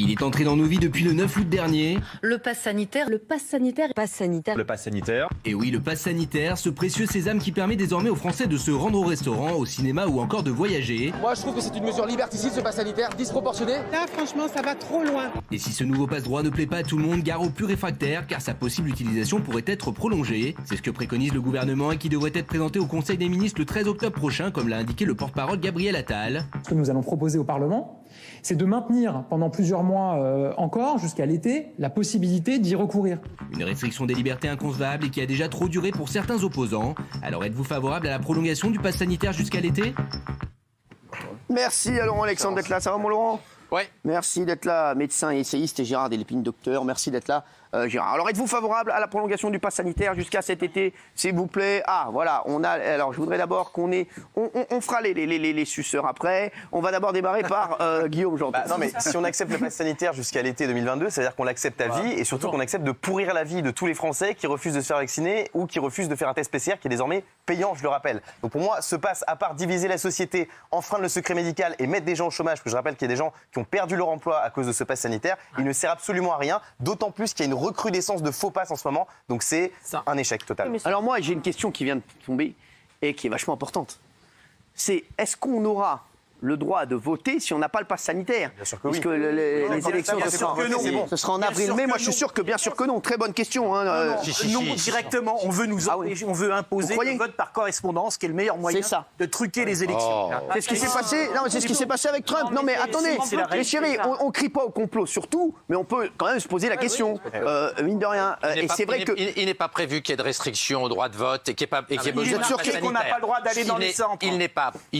Il est entré dans nos vies depuis le 9 août dernier. Le pass sanitaire. Et oui, le pass sanitaire, ce précieux sésame qui permet désormais aux Français de se rendre au restaurant, au cinéma ou encore de voyager. Moi, je trouve que c'est une mesure liberticide, ce pass sanitaire, disproportionné. Là, franchement, ça va trop loin. Et si ce nouveau passe-droit ne plaît pas à tout le monde, gare aux plus réfractaires, car sa possible utilisation pourrait être prolongée. C'est ce que préconise le gouvernement et qui devrait être présenté au Conseil des ministres le 13 octobre prochain, comme l'a indiqué le porte-parole Gabriel Attal. Ce que nous allons proposer au Parlement, c'est de maintenir pendant plusieurs mois encore, jusqu'à l'été, la possibilité d'y recourir. Une restriction des libertés inconcevable et qui a déjà trop duré pour certains opposants. Alors êtes-vous favorable à la prolongation du pass sanitaire jusqu'à l'été ? Merci à Laurent Alexandre d'être là. Ça va, mon Laurent ? Ouais. Merci d'être là, médecin et essayiste, et Gérard Delépine, docteur. Merci d'être là, Gérard. Alors, êtes-vous favorable à la prolongation du pass sanitaire jusqu'à cet été, s'il vous plaît ? Ah, voilà, alors, je voudrais d'abord qu'on ait... On fera les suceurs après. On va d'abord démarrer par Guillaume Janton. Non, mais si on accepte le pass sanitaire jusqu'à l'été 2022, c'est-à-dire qu'on l'accepte à vie et surtout qu'on accepte de pourrir la vie de tous les Français qui refusent de se faire vacciner ou qui refusent de faire un test PCR qui est désormais payant, je le rappelle. Donc pour moi, ce pass, à part diviser la société, enfreindre le secret médical et mettre des gens au chômage, parce que je rappelle qu'il y a des gens qui ont perdu leur emploi à cause de ce pass sanitaire, il ne sert absolument à rien, d'autant plus qu'il y a une recrudescence de faux passes en ce moment, donc c'est un échec total. Alors moi, j'ai une question qui vient de tomber et qui est vachement importante. C'est, est-ce qu'on aura le droit de voter si on n'a pas le pass sanitaire? Bien sûr que oui. Puisque les élections, ce sera en avril-mai. Moi, je suis sûr que bien sûr que non. Très bonne question. Hein. Non, directement, on veut nous obliger, on veut imposer le vote par correspondance, qui est le meilleur moyen de truquer les élections. C'est ce qui s'est passé. Non, c'est ce qui s'est passé avec Trump. Non, mais attendez, les chéris, on crie pas au complot surtout, mais on peut quand même se poser la question. Mine de rien. Et c'est vrai que il n'est pas prévu qu'il y ait de restrictions au droit de vote et qu'il n'y ait pas. Vous êtes sûr qu'on n'a pas le droit d'aller dans les centres? Il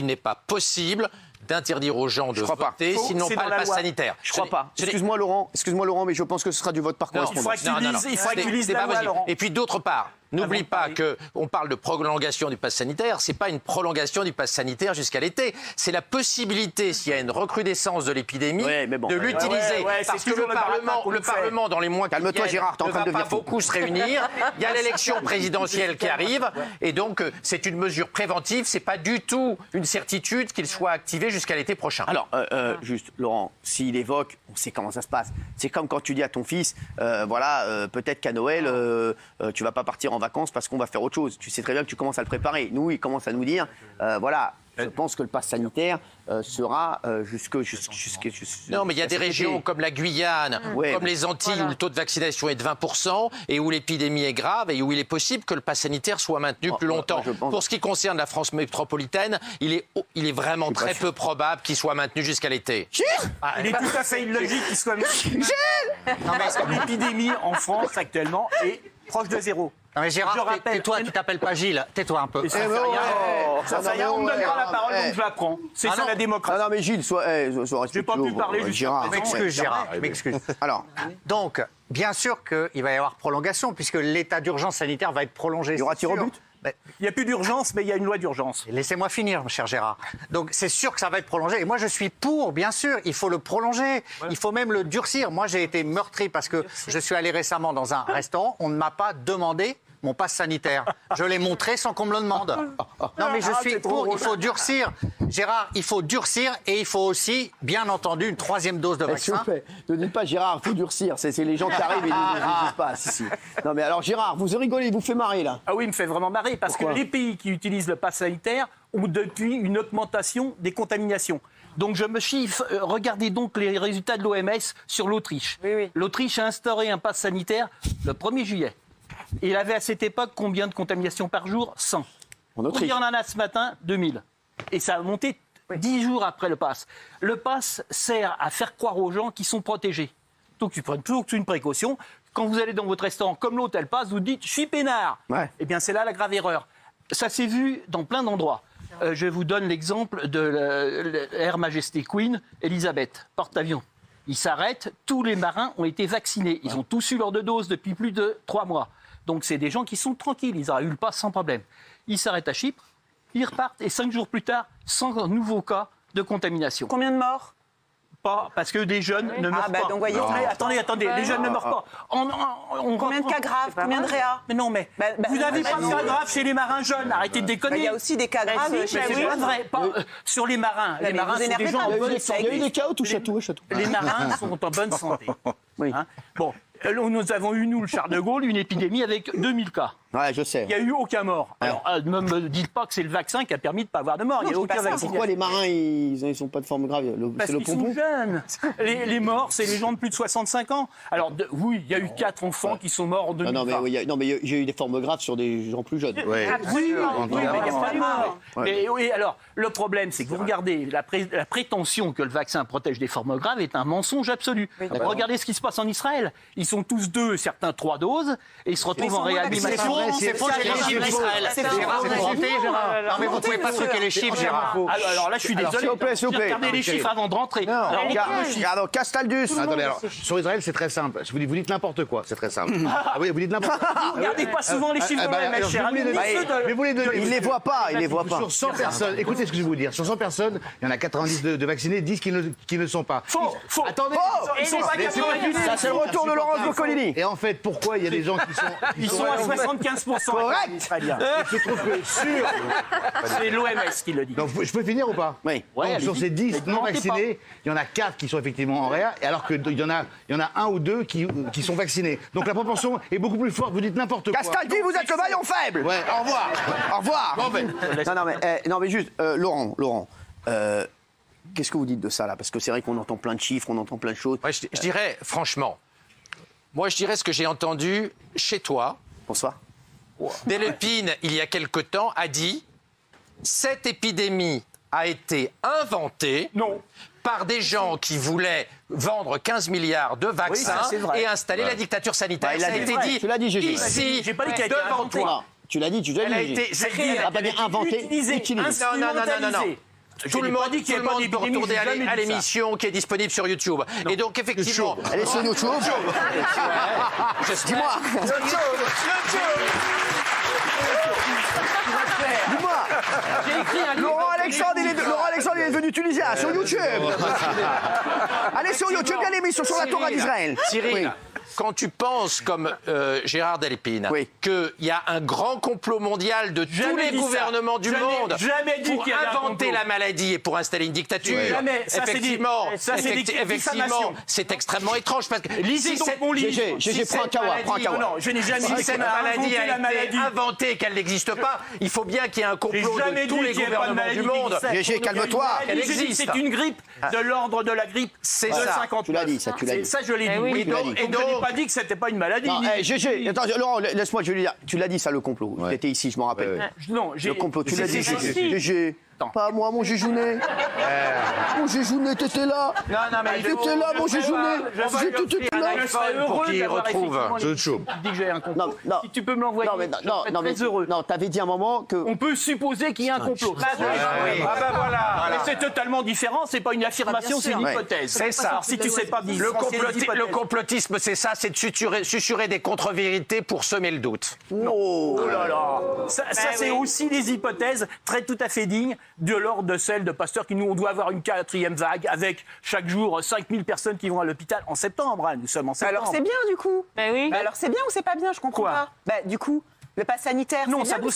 n'est pas possible d'interdire aux gens de voter s'ils n'ont pas le pass sanitaire. Je crois pas. Excuse-moi Laurent, mais je pense que ce sera du vote par correspondance. Il faudrait que tu lises la loi, Laurent. Et puis d'autre part, n'oublie pas qu'on parle de prolongation du pass sanitaire, c'est pas une prolongation du pass sanitaire jusqu'à l'été, c'est la possibilité, s'il y a une recrudescence de l'épidémie, de l'utiliser. Parce que le Parlement, dans les mois qui viennent, Gérard, ne va pas beaucoup se réunir, il y a l'élection présidentielle qui arrive, et donc c'est une mesure préventive, c'est pas du tout une certitude qu'il soit activé jusqu'à l'été prochain. Alors, juste, Laurent, s'il évoque, on sait comment ça se passe. C'est comme quand tu dis à ton fils, peut-être qu'à Noël, tu vas pas partir en vacances parce qu'on va faire autre chose. Tu sais très bien que tu commences à le préparer. Nous, il commence à nous dire, je pense que le pass sanitaire sera jusque... Non, mais il y a des régions comme la Guyane, comme les Antilles, où le taux de vaccination est de 20% et où l'épidémie est grave et où il est possible que le pass sanitaire soit maintenu plus longtemps. Pour ce qui concerne la France métropolitaine, il est vraiment très peu probable qu'il soit maintenu jusqu'à l'été. Il est tout à fait illogique qu'il soit maintenu. Parce que l'épidémie en France actuellement est proche de zéro. Non mais Gérard, tais-toi, tu t'appelles pas Gilles, tais-toi un peu. Ça fait rien, on me donne pas la parole, donc je la prends. C'est ça la démocratie. Non mais Gilles, sois j'ai pas pu parler jusqu'à Gérard. Je m'excuse Gérard, je m'excuse. Alors, donc, bien sûr qu'il va y avoir prolongation, puisque l'état d'urgence sanitaire va être prolongé. Y aura tir au but ? Il n'y a plus d'urgence, mais il y a une loi d'urgence. Laissez-moi finir, mon cher Gérard. Donc, c'est sûr que ça va être prolongé. Et moi, je suis pour, bien sûr. Il faut le prolonger. Il faut même le durcir. Moi, j'ai été meurtri parce que je suis allé récemment dans un restaurant. On ne m'a pas demandé mon passe sanitaire. Je l'ai montré sans qu'on me le demande. Non, mais je suis pour. Il faut durcir. Gérard, il faut durcir et il faut aussi, bien entendu, une 3e dose de vaccin. Ne dites pas Gérard, il faut durcir. C'est les gens qui arrivent et ne disent pas. Si. Non, mais alors Gérard, vous rigolez, il vous fait marrer là. Ah oui, il me fait vraiment marrer parce que les pays qui utilisent le pass sanitaire ont depuis une augmentation des contaminations. Donc je me chiffre, regardez donc les résultats de l'OMS sur l'Autriche. Oui. L'Autriche a instauré un pass sanitaire le 1er juillet. Et il avait à cette époque combien de contaminations par jour? 100. En Autriche. Combien on en a ce matin? 2000. Et ça a monté 10 jours après le pass. Le pass sert à faire croire aux gens qu'ils sont protégés. Donc ils prennent toujours une précaution. Quand vous allez dans votre restaurant, comme l'hôtel passe, vous dites « je suis peinard ». Eh bien c'est là la grave erreur. Ça s'est vu dans plein d'endroits. Je vous donne l'exemple de l'Air Majesté Queen, Elisabeth, porte-avions. Ils s'arrêtent, tous les marins ont été vaccinés. Ils ont tous eu leur 2 doses depuis plus de 3 mois. Donc c'est des gens qui sont tranquilles, ils auraient eu le pass sans problème. Ils s'arrêtent à Chypre, ils repartent et 5 jours plus tard, 100 nouveaux cas de contamination. Combien de morts? pas, parce que des jeunes ne meurent pas. Donc, voyez, attendez, les jeunes ne meurent pas. Combien de cas graves, combien de réa? Mais non, mais vous n'avez pas de cas graves chez les marins jeunes, arrêtez de déconner. Il y a aussi des cas graves chez c'est pas vrai. Sur les marins, les marins sont des gens en bonne santé. Il y a eu des cas où touche à tout. Les marins sont en bonne santé. Oui. Bon, nous avons eu, nous, le Charles de Gaulle, une épidémie avec 2000 cas. Ouais, je sais. Il n'y a eu aucun mort. Alors, ne me dites pas que c'est le vaccin qui a permis de ne pas avoir de mort. Il n'y a aucun vaccin. Pourquoi les marins, ils sont pas de forme grave? Parce qu'ils sont jeunes. Les morts, c'est les gens de plus de 65 ans. Alors, oui, il y a eu 4 enfants qui sont morts en 2000. Non, mais j'ai eu des formes graves sur des gens plus jeunes. Absolument. Oui, mais il n'y a pas de mort. Oui, alors, le problème, c'est que vous regardez, la prétention que le vaccin protège des formes graves est un mensonge absolu. Regardez ce qui se passe en Israël. Ils sont tous 2, certains 3 doses, et ils se retrouvent en réanimation. C'est faux, j'ai les chiffres d'Israël. Gérard, non, mais vous ne pouvez pas truquer les chiffres, Gérard. Alors là, je suis désolé. S'il vous plaît. Regardez les chiffres avant de rentrer. Alors, Castaldus. Attendez, alors, sur Israël, c'est très simple. Vous dites n'importe quoi, c'est très simple. Ah oui, vous dites n'importe quoi. Vous ne regardez pas souvent les chiffres de l'OMS, cher ami. Mais vous les donnez. Il les voit pas, Sur 100 personnes, écoutez ce que je vais vous dire. Sur 100 personnes, il y en a 90 de vaccinés, 10 qui ne sont pas. Faux. Attendez. Ils sont pas 90. Ça, c'est le retour de Laurence Boccolini. Et en fait, pourquoi il y a des gens qui sont... Ils sont à 75%. Correct. Je trouve que sur... C'est l'OMS qui le dit. Donc, je peux finir ou pas? Oui. Donc, sur ces 10 non vaccinés, il y en a 4 qui sont effectivement en réa, alors qu'il y en a 1 ou 2 qui sont vaccinés. Donc la proportion est beaucoup plus forte. Vous dites n'importe quoi. Castaldi, vous êtes le maillon faible. Ouais, au revoir. Au revoir. Bon, Non, mais juste, Laurent. Qu'est-ce que vous dites de ça là? Parce que c'est vrai qu'on entend plein de chiffres, on entend plein de choses. Ouais, je dirais, franchement, je dirais ce que j'ai entendu chez toi. Bonsoir. Delépine, il y a quelque temps, a dit « Cette épidémie a été inventée par des gens qui voulaient vendre 15 milliards de vaccins et installer la dictature sanitaire. » Ça a été dit ici, devant toi. Tu l'as dit, Elle a été inventée, utilisée. Non. Tout le monde peut retourner à l'émission qui est disponible sur YouTube. Et donc, effectivement... Elle est sur YouTube. Dis-moi. Laurent Alexandre, il est devenu tunisien sur YouTube. Allez sur YouTube, il y a l'émission sur la Torah d'Israël. Cyril, quand tu penses, comme Gérard Delépine, qu'il y a un grand complot mondial de tous les gouvernements du monde pour inventer la maladie et pour installer une dictature, effectivement, c'est extrêmement étrange. Parce que lisez donc mon livre. Non, je n'ai jamais dit que cette maladie a été inventée, qu'elle n'existe pas. Il faut bien qu'il y ait un complot de tous les gouvernements du monde. GG, calme-toi. C'est une grippe de l'ordre de la grippe de 50. Tu l'as dit, ça, tu l'as dit. Ça, je l'ai dit. Et donc, je n'ai pas dit que c'était pas une maladie. Non, GG, attends, Laurent, laisse-moi, je vais lui dire. Tu l'as dit, ça, le complot. Tu étais ici, je m'en rappelle. Non, le complot, tu l'as dit, GG. Pas moi, mon Jéjounet. Mon Jéjounet, t'étais là. Non, mais t'étais là, mon Jéjounet. J'étais là. Je serais heureux qu'il retrouve. Je te chauffe. Tu dis que j'ai un complot. Si tu peux me l'envoyer, je serais très heureux. Non, t'avais dit à un moment que... On peut supposer qu'il y a un complot. Ah ben voilà. Mais c'est totalement différent. C'est pas une affirmation, c'est une hypothèse. C'est ça. Alors si tu sais pas le complotisme, c'est ça, c'est de susurrer des contre-vérités pour semer le doute. Oh là là. Ça c'est aussi des hypothèses tout à fait dignes de l'ordre de celle de Pasteur, qui nous, on doit avoir une 4e vague avec chaque jour 5000 personnes qui vont à l'hôpital en septembre. Nous sommes en septembre. Alors c'est bien du coup. Alors c'est bien ou c'est pas bien? Je comprends pas. Du coup, le pass sanitaire. Non, ça prouve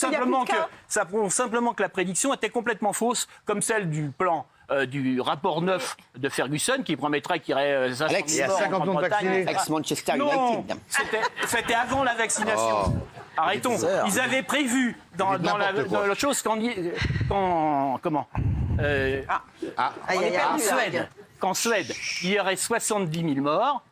simplement que la prédiction était complètement fausse, comme celle du plan. Du rapport 9 de Ferguson qui promettrait qu'il y aurait 50 millions de vaccinés. Ex-Manchester United. C'était avant la vaccination. Arrêtons. Ils avaient prévu dans la chose qu'en Suède, il y aurait 70 000 morts.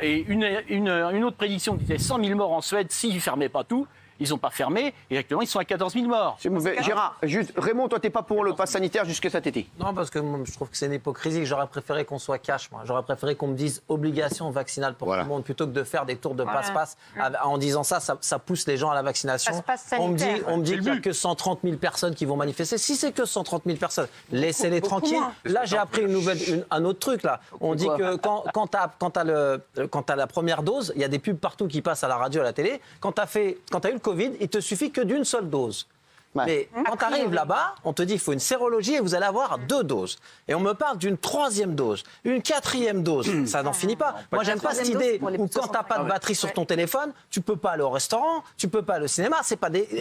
Et une autre prédiction disait 100 000 morts en Suède s'ils ne fermaient pas tout. Ils n'ont pas fermé, et actuellement, ils sont à 14 000 morts. C'est mauvais. Gérard, juste, Raymond, toi, t'es pas pour le pass sanitaire jusqu'à cet été? Non, parce que je trouve que c'est une hypocrisie. J'aurais préféré qu'on soit cash, moi. J'aurais préféré qu'on me dise obligation vaccinale pour tout le monde, plutôt que de faire des tours de passe-passe. En disant ça pousse les gens à la vaccination. On me dit qu'il n'y a que 130 000 personnes qui vont manifester. Si c'est que 130 000 personnes, laissez-les tranquilles. Là, j'ai appris un autre truc, là. On dit que quand t'as la première dose, il y a des pubs partout qui passent à la radio, à la télé. Quand t'as eu le Covid, il te suffit que d'une seule dose. Mais quand tu arrives là-bas, on te dit qu'il faut une sérologie et vous allez avoir 2 doses. Et on me parle d'une 3e dose, une 4e dose. Ça n'en finit pas. Moi, j'aime pas cette idée où quand tu n'as pas de batterie sur ton téléphone, tu peux pas aller au restaurant, tu peux pas aller au cinéma.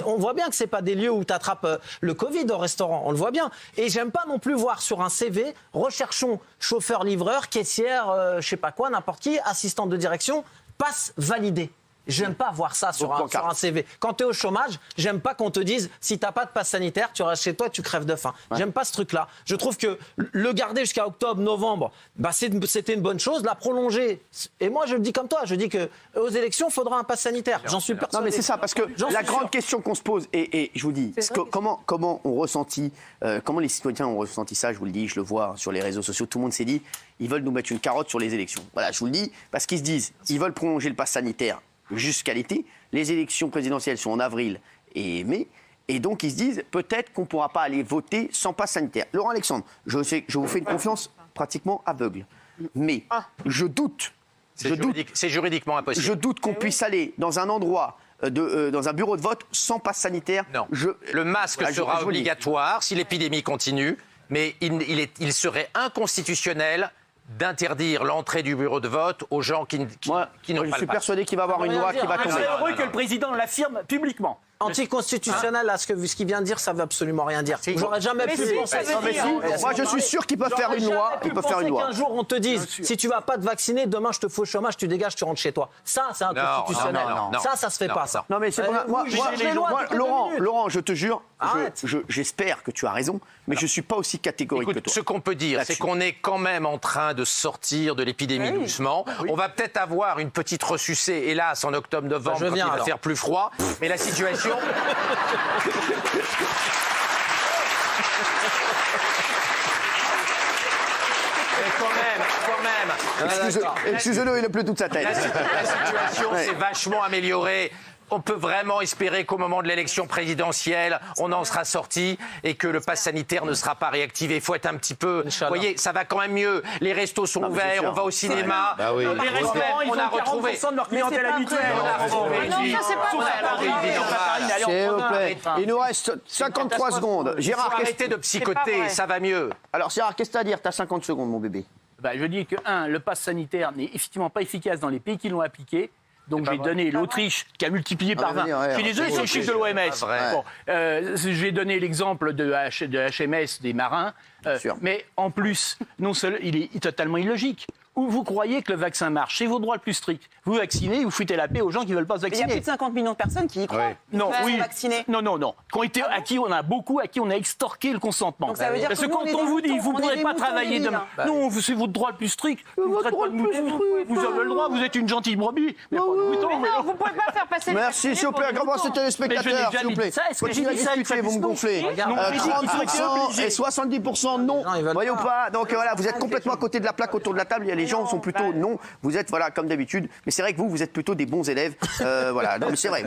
On voit bien que c'est pas des lieux où tu attrapes le Covid au restaurant. On le voit bien. Et j'aime pas non plus voir sur un CV, recherchons chauffeur-livreur, caissière, je sais pas quoi, n'importe qui, assistant de direction, passe validé. J'aime pas voir ça sur un CV. Quand tu es au chômage, j'aime pas qu'on te dise si t'as pas de passe sanitaire, tu restes chez toi, tu crèves de faim. J'aime pas ce truc-là. Je trouve que le garder jusqu'à octobre, novembre, c'était une bonne chose. La prolonger. Et moi, je le dis comme toi. Je dis que aux élections, il faudra un passe sanitaire. J'en suis persuadé. Non, mais c'est ça, parce que la grande question qu'on se pose, et je vous dis, comment on ressentit, comment les citoyens ont ressenti ça, je vous le dis, je le vois sur les réseaux sociaux, tout le monde s'est dit, ils veulent nous mettre une carotte sur les élections. Voilà, je vous le dis, parce qu'ils se disent, ils veulent prolonger le passe sanitaire jusqu'à l'été. Les élections présidentielles sont en avril et mai. Et donc, ils se disent, peut-être qu'on ne pourra pas aller voter sans passe sanitaire. Laurent Alexandre, je vous fais une confiance pratiquement aveugle. Mais je doute. C'est juridiquement impossible. Je doute qu'on puisse aller dans un endroit, dans un bureau de vote, sans passe sanitaire. Non. Le masque sera obligatoire si l'épidémie continue. Mais il serait inconstitutionnel d'interdire l'entrée du bureau de vote aux gens qui n'ont pas le pass. Je suis persuadé qu'il va y avoir une loi qui va tomber. Je serais heureux que le président l'affirme publiquement. Anticonstitutionnel, là, ce qu'il vient de dire, ça ne veut absolument rien dire. J'aurais jamais pu penser ça. Moi, je suis sûr qu'ils peuvent faire une loi. Ils peuvent faire une loi. Qu'un jour, on te dise, si tu ne vas pas te vacciner, demain, je te fous au chômage, tu dégages, tu rentres chez toi. Ça, c'est inconstitutionnel. Ça se fait pas, ça. Non, mais c'est moi, Laurent, je te jure, j'espère que tu as raison, mais je ne suis pas aussi catégorique que toi. Ce qu'on peut dire, c'est qu'on est quand même en train de sortir de l'épidémie doucement. On va peut-être avoir une petite ressucée, hélas, en octobre-novembre, quand il va faire plus froid. Mais la situation... Quand même. Excusez-le, il a plus toute sa tête. La situation s'est vachement améliorée. On peut vraiment espérer qu'au moment de l'élection présidentielle, on en sera sorti et que le pass sanitaire ne sera pas réactivé. Il faut être un petit peu... Vous voyez, ça va quand même mieux. Les restos sont ouverts, on va au cinéma. Les restaurants, ils ont 40% de leur clientèle habituelle. S'il vous plaît. Il nous reste 53 secondes. Gérard, arrêtez de psychoter, ça va mieux. Alors Gérard, qu'est-ce que tu as à dire? Tu as 50 secondes, mon bébé. Je dis que, le pass sanitaire n'est effectivement pas efficace dans les pays qui l'ont appliqué. Donc j'ai donné l'Autriche qui a multiplié par 20. Je suis désolé, c'est le chiffre de l'OMS. J'ai donné l'exemple de HMS des marins. Mais en plus, non seulement il est totalement illogique. Où vous croyez que le vaccin marche? C'est vos droits le plus stricts. Vous vaccinez, vous foutez la paix aux gens qui ne veulent pas se vacciner. Il y a plus de 50 millions de personnes qui y croient. Non, vaccinés. Non. On a beaucoup à qui on a extorqué le consentement. Donc ça veut dire parce que quand on vous dit, vous ne pourrez pas travailler demain. Non, c'est votre droit le plus strict. Vous avez le droit, vous êtes une gentille brebis. Mais non, vous ne pouvez pas faire passer... Merci, s'il vous plaît. Comment c'était les spectateurs, s'il vous plaît. Continuez à discuter, vous me gonflez. 30% et 70% non. Voyez ou pas? Donc voilà, vous êtes complètement à côté de la plaque autour de la table. Les gens sont plutôt non. Vous êtes, voilà, comme d'habitude. Mais c'est vrai que vous êtes plutôt des bons élèves. Voilà. Non, mais c'est vrai.